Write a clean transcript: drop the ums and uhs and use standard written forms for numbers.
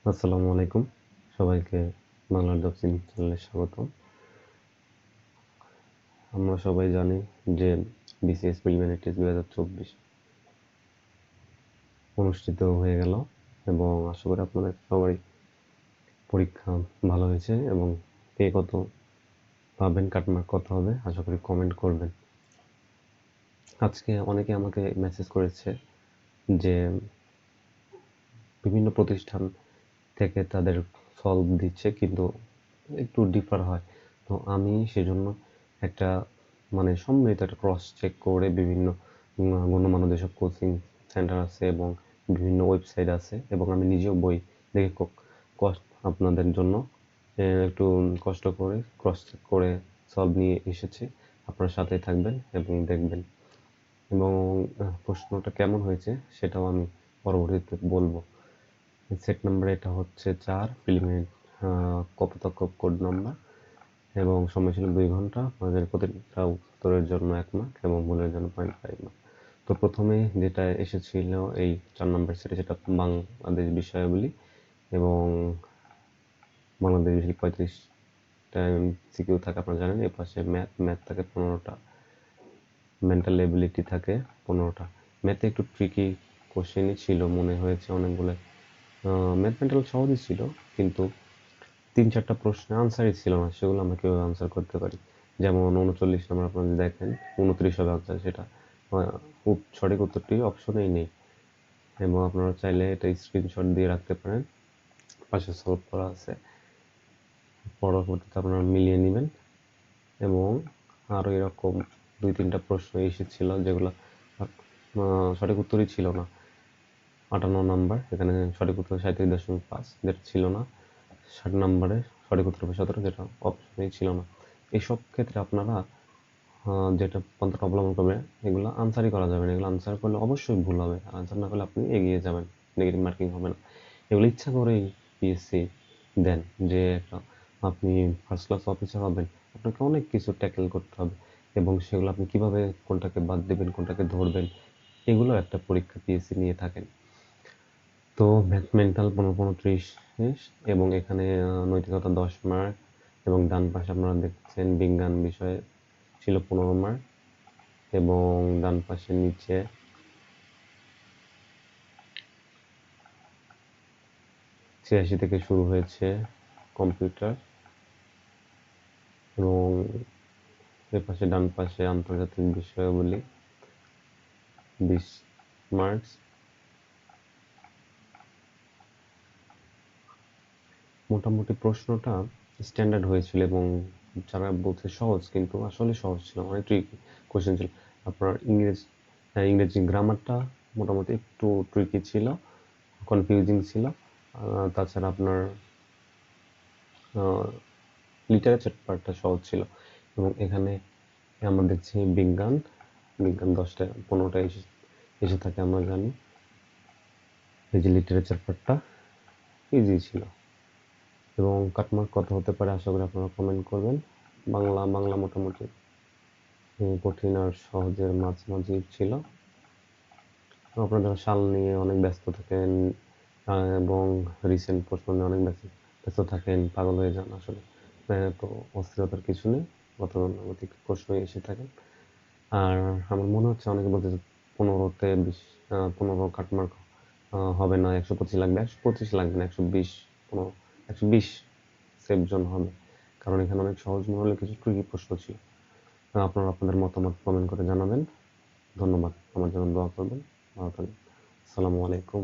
আসসালামু আলাইকুম, সবাইকে বাংলার জবসিং চ্যানেলে স্বাগতম। আমরা সবাই জানি যে বিসিএস প্রিলিমিনারি টেস্ট 2024 অনুষ্ঠিত হয়ে গেল এবং আশা করি আপনাদের সবারই পরীক্ষা ভালো হয়েছে এবং কে কত পাবেন, কাটমার্ক কত হবে, আশা করি কমেন্ট করবেন। আজকে অনেকে আমাকে মেসেজ করেছে যে বিভিন্ন প্রতিষ্ঠান থেকে তাদের সলভ দিচ্ছে কিন্তু একটু ডিফার হয়। তো আমি সেজন্য একটা সম্মিলিত একটা ক্রস চেক করে বিভিন্ন গণ্যমান্য যেসব কোচিং সেন্টার আছে এবং বিভিন্ন ওয়েবসাইট আছে এবং আমি নিজেও বই দেখে আপনাদের জন্য একটু কষ্ট করে ক্রস চেক করে সলভ নিয়ে এসেছি। আপনার সাথে থাকবেন এবং দেখবেন এবং প্রশ্নটা কেমন হয়েছে সেটাও আমি পরবর্তীতে বলবো। সেট নাম্বার এটা হচ্ছে 4, প্রিলিমিনারি কপোতাক্ষ কোড নাম্বার এবং সময় ছিল 2 ঘন্টা। আমাদের প্রতিটা উত্তরের জন্য 1 মার্ক এবং ভুলের জন্য 0.5 মার্ক। তো প্রথমে যেটা এসেছিল এই 4 নম্বর সেটে, সেটা বাংলাদেশ বিষয়াবলী এবং বাংলাদেশ বিষয় 35টা সিকিউ থাকে আপনারা জানেন। এর পাশে ম্যাথ থাকে 15টা, মেন্টাল এবিলিটি থাকে 15টা। ম্যাথে একটু ট্রিকি কোশ্চেনই ছিল মনে হয়েছে অনেকগুলো। ম্যাথ মেন্টাল সহজই ছিল কিন্তু 3-4টা প্রশ্নের আনসারই ছিল না, সেগুলো আমরা কীভাবে আনসার করতে পারি। যেমন 39 নম্বর আপনারা যদি দেখেন 29 হবে আনসার, সেটা সঠিক উত্তরটি অপশনেই নেই এবং আপনারা চাইলে এটা স্ক্রিনশট দিয়ে রাখতে পারেন, পাশে সলভ করা আছে, পরবর্তীতে আপনারা মিলিয়ে নেবেন। এবং আরও এরকম 2-3টা প্রশ্ন এসেছিল যেগুলো সঠিক উত্তরই ছিল না। 58 নাম্বার, এখানে সঠিক উত্তর 37.5, যেটা ছিল না। 60 নম্বরে সঠিক উত্তর হবে 17, যেটা অপশনেই ছিল না। এইসব ক্ষেত্রে আপনারা যেটা পন্থাটা অবলম্বন করবেন, এগুলো আনসারই করা যাবে না। এগুলো আনসার করলে অবশ্যই ভুল হবে, আর আনসার না করলে আপনি এগিয়ে যাবেন, নেগেটিভ মার্কিং হবে না। এগুলো ইচ্ছা করেই পিএসসি দেন যে আপনি ফার্স্ট ক্লাস অফিসার হবেন, আপনাকে অনেক কিছু ট্যাকেল করতে হবে এবং সেগুলো আপনি কিভাবে কোনটাকে বাদ দেবেন, কোনটাকে ধরবেন, এগুলো একটা পরীক্ষা পিএসসি নিয়ে থাকেন। তো ম্যাথ মেন্টাল 15-30 এবং এখানে নৈতিকতা 10 মার্ক এবং ডান পাশে আপনারা দেখছেন বিজ্ঞান বিষয়ে ছিল 15 মার্ক এবং ডান পাশে নিচে 86 থেকে শুরু হয়েছে কম্পিউটার এবং এর পাশে ডান পাশে আন্তর্জাতিক বিষয়াবলী 20 মার্কস। মোটামুটি প্রশ্নটা স্ট্যান্ডার্ড হয়েছিল এবং যারা বলছে সহজ, কিন্তু আসলে সহজ ছিল, অনেক ট্রিকি কোশ্চেন ছিল। আপনার ইংরেজি গ্রামারটা মোটামুটি একটু ট্রিকি ছিল, কনফিউজিং ছিল। তাছাড়া আপনার লিটারেচার পার্টটা সহজ ছিল এবং এখানে আমরা দেখছি বিজ্ঞান 10টা 15টা এসে থাকে আমরা জানি। এই যে লিটারেচার পার্টটা ইজি ছিল এবং কাটমার্ক কত হতে পারে আশা করি আপনারা কমেন্ট করবেন। বাংলা মোটামুটি কঠিন আর সহজের মাঝামাঝি ছিল। আপনারা সাল নিয়ে অনেক ব্যস্ত থাকেন এবং রিসেন্ট প্রশ্ন নিয়ে অনেক ব্যস্ত থাকেন, পাগল হয়ে যান আসলে। তো অস্থিরতার কিছু নেই, গতানুগতিক প্রশ্নই এসে থাকে। আর আমার মনে হচ্ছে অনেকে বলতে 15তে 15 কাটমার্ক হবে না, 125 লাগবে। 125 লাগবে না, 120 120 সেফ জোন হবে, কারণ এখানে অনেক সহজ মনে হলে কিছু ট্রিকি প্রশ্ন ছিল। আপনারা আপনাদের মতামত কমেন্ট করে জানাবেন। ধন্যবাদ, আমার জন্য দোয়া করবেন। ভালো থাকবেন। আসসালামু আলাইকুম।